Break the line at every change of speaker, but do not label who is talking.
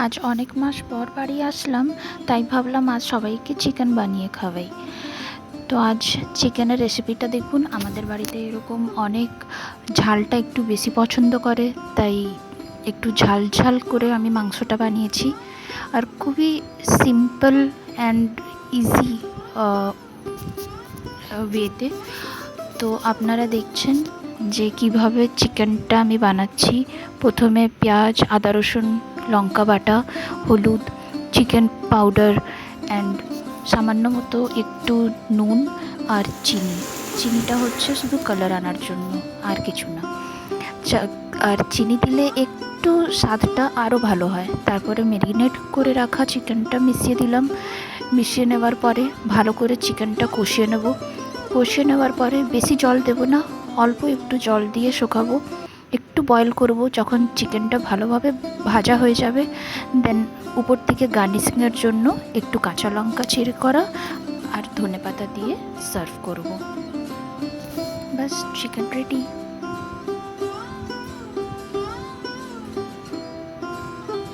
আজ অনেক মাস পর বাড়ি আসলাম, তাই ভাবলাম আজ সবাইকে চিকেন বানিয়ে খাওয়াই। তো আজ চিকেনের রেসিপিটা দেখুন। আমাদের বাড়িতে এরকম অনেক ঝালটা একটু বেশি পছন্দ করে, তাই একটু ঝাল ঝাল করে আমি মাংসটা বানিয়েছি। আর খুবই সিম্পল অ্যান্ড ইজি ওয়েতে। তো আপনারা দেখছেন যে কিভাবে চিকেনটা আমি বানাচ্ছি। প্রথমে পেঁয়াজ, আদা, রসুন, লঙ্কা বাটা, হলুদ, চিকেন পাউডার অ্যান্ড সামান্য মতো একটু নুন আর চিনি। চিনিটা হচ্ছে শুধু কালার আনার জন্য, আর কিছু না। আর চিনি দিলে একটু স্বাদটা আরও ভালো হয়। তারপরে ম্যারিনেট করে রাখা চিকেনটা মিশিয়ে দিলাম। মিশিয়ে নেওয়ার পরে ভালো করে চিকেনটা কষিয়ে নেব। কষিয়ে নেওয়ার পরে বেশি জল দেব না, অল্প একটু জল দিয়ে শুকাবো। একটু বয়েল করব। যখন চিকেনটা ভালোভাবে ভাজা হয়ে যাবে, দেন উপর থেকে গার্নিশিংয়ের জন্য একটু কাঁচা লঙ্কা চিড়ে করা আর ধনেপাতা দিয়ে সার্ভ করব। ব্যাস, চিকেন রেডি।